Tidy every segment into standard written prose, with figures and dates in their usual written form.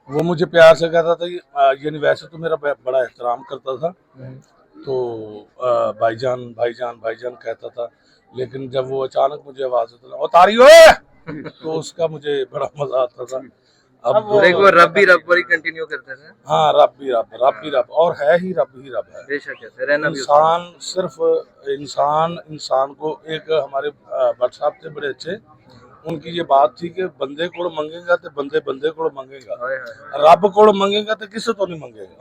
वो मुझे प्यार से कहता था कि यानी वैसे तो मेरा बड़ा एहतराम करता था, तो भाईजान भाईजान भाईजान कहता था, लेकिन जब वो अचानक मुझे आवाज देता था, ओ तारी ओए, तो उसका मुझे बड़ा मजा आता था। अब वो रब भी रब पर ही कंटिन्यू करते थे। हाँ, रब भी रब और है ही रब है। बेशक है, रहना भी इंसान सिर्फ इंसान को एक हमारे भट्ट साहब थे बड़े अच्छे, उनकी ये बात थी कि बंदे को मंगेगा तो बंदे बंदे को मंगेगा, रब को मंगेगा तो किसी तो नहीं मंगेगा,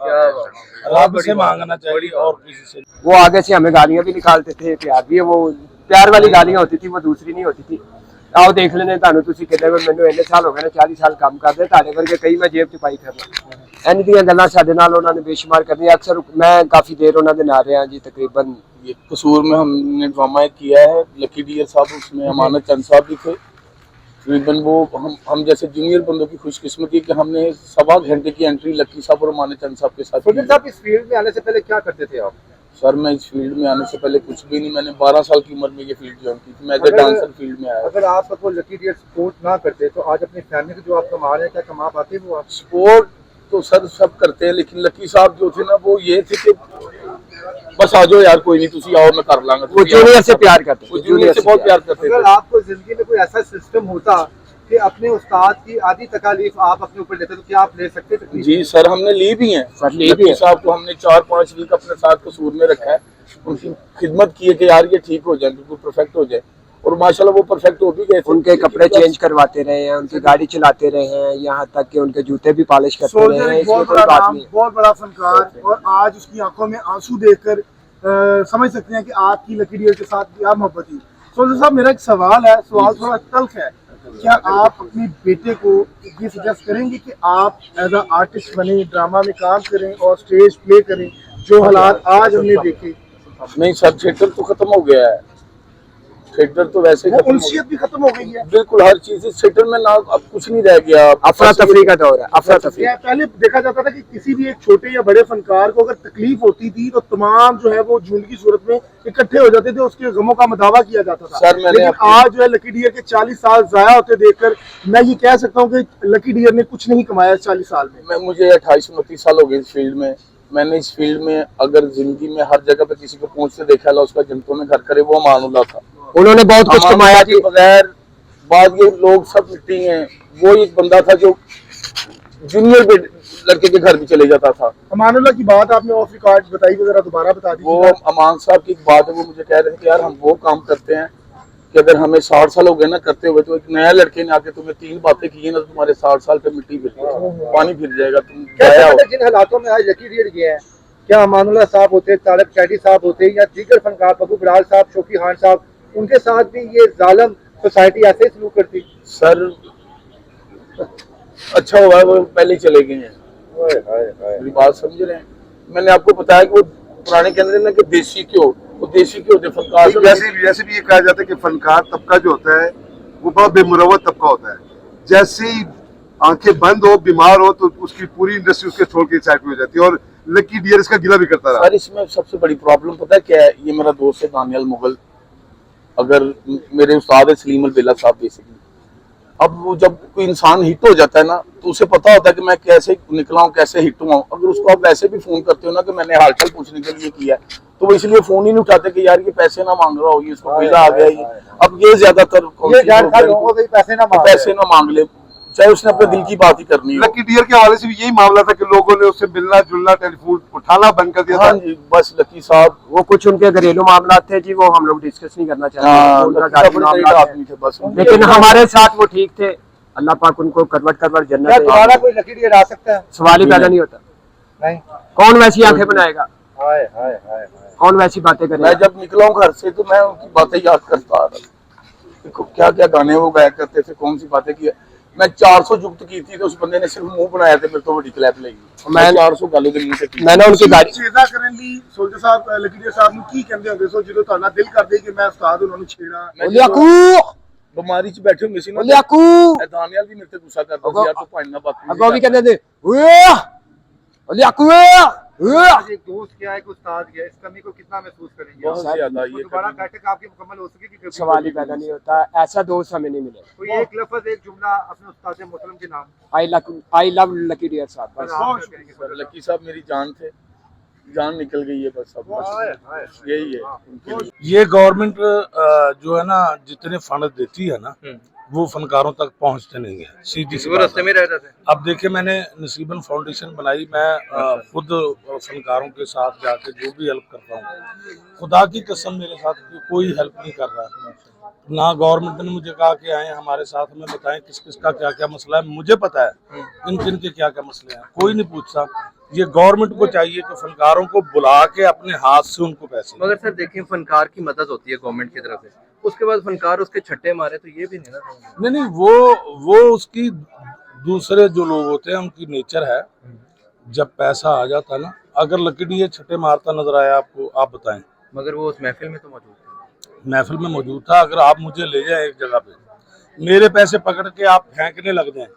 रब से मांगना चाहिए और किसी से। वो आगे से हमें गालियां भी निकालते थे, प्यार भी, वो प्यार वाली गालियां होती थी, वो दूसरी नहीं होती थी। आओ देख लेने ਤੁਹਾਨੂੰ ਤੁਸੀਂ ਕਿੰਨੇ ਮੈਨੂੰ ਇੰਨੇ ਸਾਲ ਹੋ ਗਏ ਨੇ 40 ਸਾਲ ਕੰਮ ਕਰਦੇ, ਤੁਹਾਡੇ ਵਰਗੇ ਕਈ ਮੈਂ ਜੇਬ ਚ ਪਾਈ ਫਿਰਨਾ। ਇੰਜ ਦੀਆਂ ਗੱਲਾਂ ਸਾਡੇ ਨਾਲ ਉਹਨਾਂ ਨੇ ਬੇਸ਼ੁਮਾਰ ਕਰਨੀਆਂ। अक्सर मैं काफी देर ਉਹਨਾਂ ਦੇ ਨਾਲ ਰਿਹਾ जी, तकरीबन ये कसूर में हमने ड्रामा किया है। लकी डियर साहब उसमें अमानत चंद साहब भी थे। तकरीबन वो हम जैसे जूनियर बंदों की खुशकिस्मती कि हमने 1.25 घंटे की एंट्री लकी साहब और अमानत चंद साहब के साथ। साहब इस फील्ड में आने से पहले क्या करते थे आप? सर मैं इस फील्ड में आने से पहले कुछ भी नहीं, मैंने 12 साल की उम्र में ये फील्ड ज्वाइन की थी। मैं एज डांसर फील्ड में आया। अगर आप वो लकी डियर सपोर्ट ना करते तो आज अपनी फैमिली को जो आप कमा रहे हैं, क्या कमा पाते वो आप? सपोर्ट तो सर सब करते हैं, लेकिन लकी साहब जो थे ना वो ये थे कि बस आ जाओ यार, कोई नहीं, तुसी आओ, मैं कर लांगा। वो जूनियर से प्यार करते थे, जूनियर से बहुत प्यार करते थे। अगर आपको जिंदगी में कोई ऐसा सिस्टम होता कि अपने उस्ताद की आधी तकालीफ आप अपने ऊपर लेते तो क्या आप ले सकते थे? जी सर, हमने ली भी हैं। सर ली भी है साहब को हमने 4-5 वीक अपने साथ कसूर में रखा है, उनकी खिदमत की है कि यार ये ठीक हो जाए, बिल्कुल परफेक्ट हो जाए, और माशाल्लाह वो परफेक्ट हो भी गए। उनके कपड़े चेंज करवाते रहे हैं, उनकी गाड़ी चलाते रहे हैं, यहाँ तक कि उनके जूते भी पॉलिश करते रहे हैं। इसमें कोई बात नहीं है। बहुत बड़ा फनकार, और आज उसकी आंखों में आंसू देखकर समझ सकते हैं कि आपकी लकी डियर के साथ क्या मोहब्बत थी। सोल्जर साहब, मेरा एक सवाल है, सवाल थोड़ा तल्ख है। क्या आप अपने बेटे को ये सजेस्ट करेंगे कि आप एज अ आर्टिस्ट बने, ड्रामा में काम करें और स्टेज प्ले करें, जो हालात आज हमने देखे? नहीं सर, थिएटर तो खत्म हो गया है, थिएटर तो वैसे ही उनसियत भी खत्म हो गई है। बिल्कुल, हर चीज थिएटर में ना अब कुछ नहीं रह गया। अफरा तफरी का दौर है, अफरा तफरी। पहले देखा जाता था कि किसी भी एक छोटे या बड़े फनकार को अगर तकलीफ होती थी तो तमाम जो है वो झुंड की सूरत में इकट्ठे हो जाते थे, उसके गमों का मदावा किया जाता था। सर मैंने लेकिन आज जो है लकी डियर के 40 साल जाया होते देखकर मैं ये कह सकता हूँ कि लकी डियर ने कुछ नहीं कमाया 40 साल में। मुझे 28-29 साल हो गए इस फील्ड में। मैंने इस फील्ड में अगर जिंदगी में हर जगह पे किसी को पहुंचते देखा ला, उसका जनतों में घर करे, वो अमानुल्लाह था। उन्होंने बहुत कुछ कमाया के बगैर बाद ये लोग सब मिट्टी हैं। वो एक बंदा था जो जूनियर लड़के के घर भी चले जाता था। अमानुल्लाह की बात आपने ऑफ रिकॉर्ड बताई, जरा दोबारा बता दीजिए। वो अमान साहब की एक बात है, वो मुझे कह रहे थे कि यार हम वो काम करते हैं कि अगर हमें 60 साल हो गए ना करते हुए, तो एक नया लड़के ने आके तुम्हें 3 बातें की है ना, तो तुम्हारे 60 साल पे मिट्टी फिर पानी फिर जाएगा। तुम जिन हालातों में आज लकी डियर गए हैं, क्या अमानुल्लाह साहब होते, तालिब कैदी साहब होते, या दीगर फनकार पप्पू बराल साहब, शोकी खान साहब, उनके साथ भी ये जालिम सोसाइटी ऐसे सलूक करती? सर अच्छा हुआ वो पहले चले गए हैं। मेरी बात समझ रहे हैं? मैंने आपको बताया कि वो पुराने कहते हैं ना कि देसी क्यों, वो देसी क्यों होते फनकार। वैसे भी ये कहा जाता है कि फनकार तबका जो होता है वो बहुत बेमुरवत तबका होता है। जैसे ही आंखें बंद हो, बीमार हो, तो उसकी पूरी इंडस्ट्री उसके छोड़ के साइड में हो जाती है, और लकी डियर इसका गिला भी करता रहा। सर इसमें सबसे बड़ी प्रॉब्लम पता है क्या है? ये मेरा दोस्त है दानियल मुगल, अगर मेरे उस्ताद है सलीम अलबेला साहब बेसिकली। अब वो जब कोई इंसान हिट हो जाता है ना, तो उसे पता होता है कि मैं कैसे निकला हूँ, कैसे हिट हुआ हूँ। अगर उसको आप वैसे भी फोन करते हो ना कि मैंने हालचाल पूछने के लिए किया है, तो वो इसलिए फोन ही नहीं उठाते कि यार ये पैसे ना मांग रहा हो, ये इसको वीजा आ गया। ये अब ये ज्यादातर पैसे ना मांग ले, चाहे उसने अपने दिल की बात ही करनी है। लकी डियर के हवाले से भी यही मामला था कि लोगों ने उससे मिलना जुलना, टेलीफोन उठाना बंद कर दिया था। हाँ जी, बस लकी साहब वो कुछ उनके घरेलू मामला थे जी, वो हम लोग डिस्कस नहीं करना चाहते, बस। लेकिन हमारे साथ वो ठीक थे, अल्लाह पाक उनको करवट करवट जन्नत दे। कोई लकी डियर आ सकता है? सवाल ही पैदा नहीं होता। नहीं, कौन वैसी आंखें बनाएगा, कौन वैसी बातें करेगा? मैं जब निकला हूँ घर से तो मैं उनकी बातें याद करता आ रहा था। देखो क्या क्या गाने वो गाया करते थे, कौन सी बातें की। मैं 400 जुगत की थी तो उस बंदे ने सिर्फ मुंह बनाया था, मेरे तो बड़ी क्लैप लगी। मैं 400 गालों के मुंह से की। मैंने उनकी गाड़ी छेड़ा करने ली सोल्जर साहब, लकी डियर साहब ਨੂੰ ਕੀ ਕਹਿੰਦੇ ਹੁੰਦੇ ਸੋ ਜਦੋਂ ਤੁਹਾਡਾ ਦਿਲ ਕਰਦੇ ਕਿ ਮੈਂ ਉਸਤਾਦ ਉਹਨਾਂ ਨੂੰ ਛੇੜਾ? लियाकू ਬਿਮਾਰੀ ਚ ਬੈਠੇ ਹੁੰਦੇ ਸੀ ਨਾ, लियाकू दानियाल भी मेरे से गुस्सा करता ਸੀ यार, तू भाई ना बात अगो भी कहते थे लियाकू आज एक दोस्त गया, एक उस्ताद गया, इस कमी को कितना महसूस करेंगे? बहुत ज्यादा वो ये दोबारा कमी- बैठक आपकी मुकम्मल हो सकेगी कभी? सवाल ही पैदा नहीं होता, ऐसा दोस्त हमें नहीं मिले। कोई एक लफ्ज, एक जुमला अपने उस्ताद मोहतरम के नाम आई लव लकी डियर साहब, बस। आप क्या कहेंगे? सर, लकी साहब मेरी जान थे, जान निकल गई है बस, अब बस यही है उनके लिए। ये गवर्नमेंट जो है ना जितने फंड देती है ना वो फनकारों तक पहुंचते नहीं है, सीधी सी बात है। में रह जाते हैं। अब देखिए मैंने नसीबन फाउंडेशन बनाई, मैं खुद फनकारों के साथ जाके जो भी हेल्प करता हूँ, खुदा की कसम मेरे साथ कोई हेल्प नहीं कर रहा है। ना गवर्नमेंट ने मुझे कहा कि आए हमारे साथ में बताएं किस किस का क्या क्या मसला है, मुझे पता है किन के क्या क्या मसले हैं, कोई नहीं पूछता। ये गवर्नमेंट को चाहिए कि फनकारों को बुला के अपने हाथ से उनको पैसे दें। मगर सर देखें, फनकार की मदद होती है गवर्नमेंट की तरफ से, उसके बाद फनकार उसके छट्टे मारे तो ये भी नहीं ना। नहीं वो उसकी दूसरे जो लोग होते हैं उनकी नेचर है। जब पैसा आ जाता ना, अगर लकड़ी ये छट्टे मारता नजर आया आपको, आप बताएं। मगर वो उस महफिल में तो मौजूद थे। महफिल में मौजूद था। अगर आप मुझे ले जाएं एक जगह पे, मेरे पैसे पकड़ के आप फेंकने लग जाएं,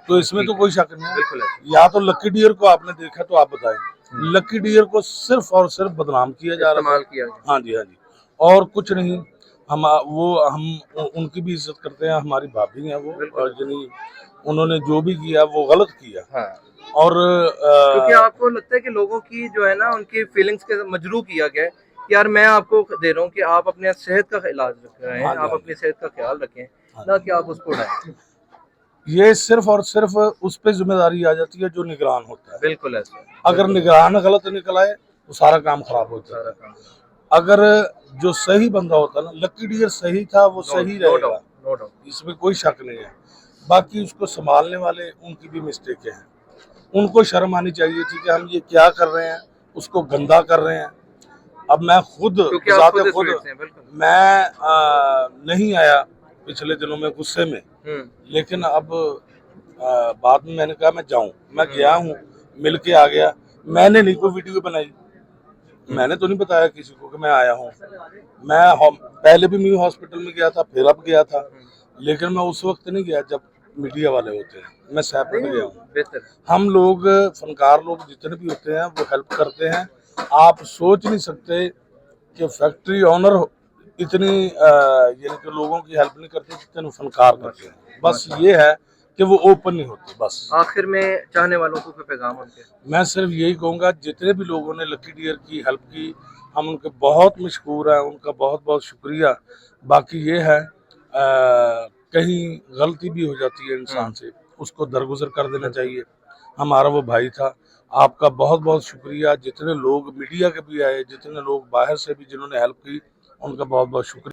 तो इसमें तो कोई शक नहीं बिल्कुल है। या तो लकी डियर को आपने देखा तो आप बताएं। लकी डियर को सिर्फ और सिर्फ बदनाम किया जा रहा इस्तेमाल था। किया गया। हाँ जी, और कुछ नहीं। हम उनकी भी इज्जत करते हैं, हमारी भाभी हैं वो, और यानी उन्होंने जो भी किया वो गलत किया। हाँ, और क्योंकि आपको लगता है कि लोगों की जो है ना उनकी फीलिंग्स के मजरू किया गया है कि यार मैं आपको दे रहा हूँ कि आप अपने सेहत का इलाज रख रहे हैं, हाँ जी, आप हाँ अपनी सेहत का ख्याल रखें, ना कि आप उसको उड़ाएं। ये सिर्फ और सिर्फ उस पे जिम्मेदारी आ जाती है जो निगरान होता है। बिल्कुल ऐसा। अगर निगरान गलत निकल आए तो सारा काम खराब हो जाता है। अगर जो सही बंदा होता ना, लकी डियर सही था, वो सही रहेगा, नो डाउट। इसमें कोई शक नहीं है। बाकी उसको संभालने वाले उनकी भी मिस्टेकें हैं। उनको शर्म आनी चाहिए थी कि हम ये क्या कर रहे हैं, उसको गंदा कर रहे हैं। अब मैं खुद क्योंकि आप ज़ाते खुद स्वीट्स हैं, बिल्कुल। मैं नहीं आया पिछले दिनों में गुस्से में, लेकिन अब बाद में मैंने कहा मैं जाऊं। मैं गया हूं, मिल के आ गया। मैंने नहीं कोई वीडियो बनाई, मैंने तो नहीं बताया किसी को कि मैं आया हूं। मैं पहले भी मैं हॉस्पिटल में गया था, फिर अब गया था, लेकिन मैं उस वक्त नहीं गया जब मीडिया वाले होते हैं। मैं सेपरेट गया हूँ। बेहतर। हम लोग फनकार लोग जितने भी होते हैं वो हेल्प करते हैं। आप सोच नहीं सकते कि फैक्ट्री ऑनर इतनी यानी कि लोगों की हेल्प नहीं करते जितने फनकार करते हैं। बस ये है कि वो ओपन नहीं होते। बस आखिर में चाहने वालों को कोई पैगाम उनके? मैं सिर्फ यही कहूँगा, जितने भी लोगों ने लकी डियर की हेल्प की, हम उनके बहुत मशहूर हैं, उनका बहुत बहुत शुक्रिया। बाकी ये है कहीं गलती भी हो जाती है इंसान से, उसको दरगुजर कर देना चाहिए। हमारा वो भाई था। आपका बहुत बहुत शुक्रिया। जितने लोग मीडिया के भी आए, जितने लोग बाहर से भी जिन्होंने हेल्प की, उनका बहुत बहुत शुक्रिया।